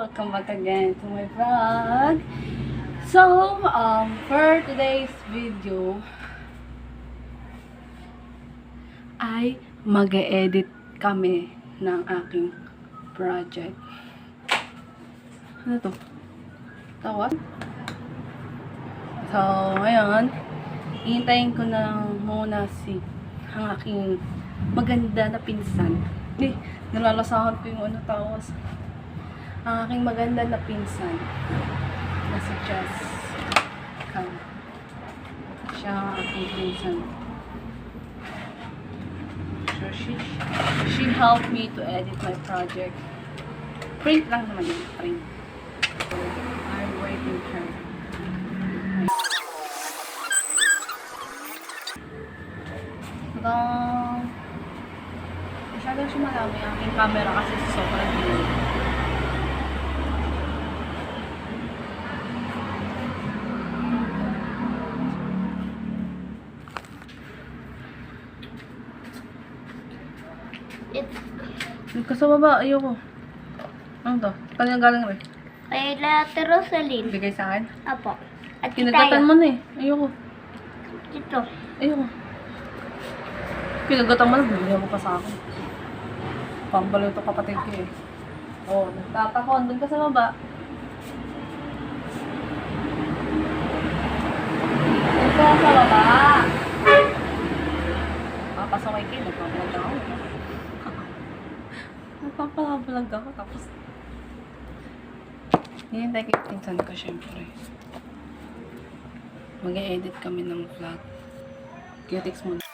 welcome back again to my vlog. So, for today's video ay mag-e-edit kami ng aking project. Ano to? Tawag? So, ngayon, ihintayin ko na muna ang aking maganda na pinsan. Nalalasahan ko yung tawas. Ang aking maganda na pinsan na si Jess. Siya ang aking pinsan. So, she helped me to edit my project. Print lang naman yun. Print. So, I'm waiting her. Masyadong siya marami ang aking camera kasi sobrang dilim. Huwag ka sa baba, ayoko. Ano to? Kanina galing rin. Kay Latte Rosaline. Bigay sa akin? Apo. At Kinagatan mo na eh. Ayoko. Ito. Ayoko. Kinagatan mo na, bigyan mo pa sa akin. Pambalo ito kapatid ko eh. Oo, nagtatakon. Doon ka sa baba. Doon ka sa baba. Papasaway kayo. Nagpapalag ako. Nagpapalag ako. Tapos hinihintay ko yung pinsan ko syempre. Mag-e-edit kami ng vlog. Cutics muna.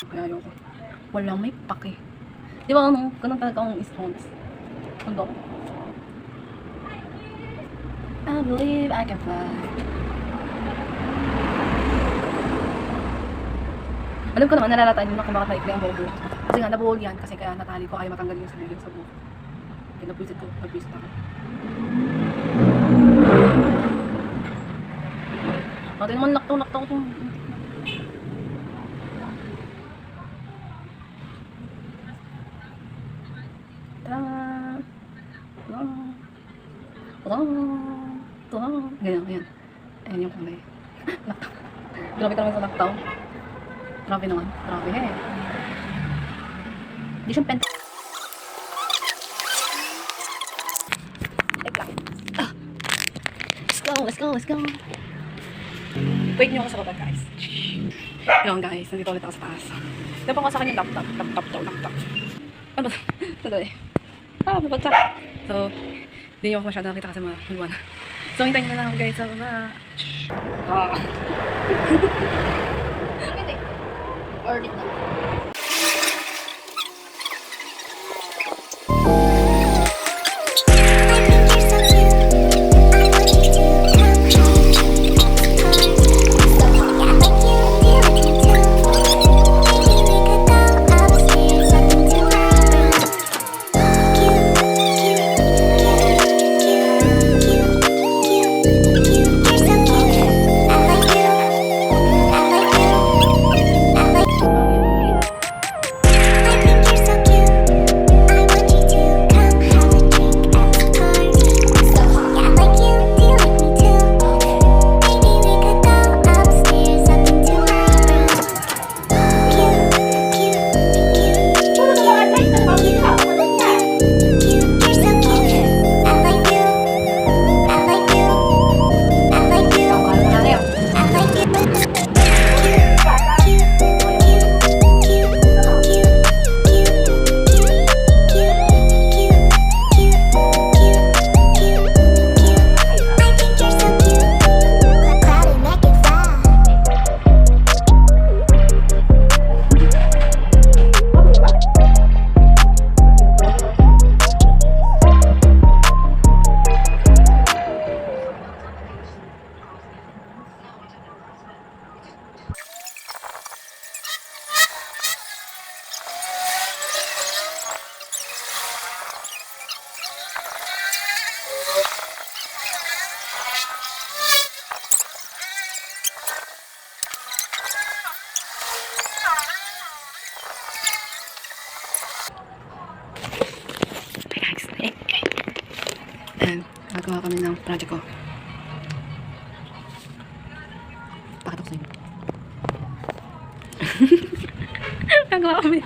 Kaya ayoko. Walang may pake. Di ba ganun talaga akong stones? Kundo. I believe I can fly. Alam ko naman, nalalataan nyo na kung bakit naikli ang buhok. Kasi nga, nabuhol yan. Kasi kaya natali ko, ayaw matanggal yung sabihin sa buhok. Kaya napwisit ko, napwisit ako. Mati naman, naktaw itong... Ganyan. Ayan yung kulay. Naktaw. Grabe ka naman sa naktaw. Grabe naman. Grabe eh. Hindi siyang penta. Let's go. Wait nyo ako sa baba guys. Yun guys, nandito ulit ako sa taas. Napang ko sa akin yung laptop. Ano ba? Sandali. Babagsak. So, hindi nyo ako masyado nakita kasi maluwan. So, hintayin na lang ako guys sa baba. Or dito. Gagawa kami ng project ko. Pakita ko sa inyo. Gagawa kami.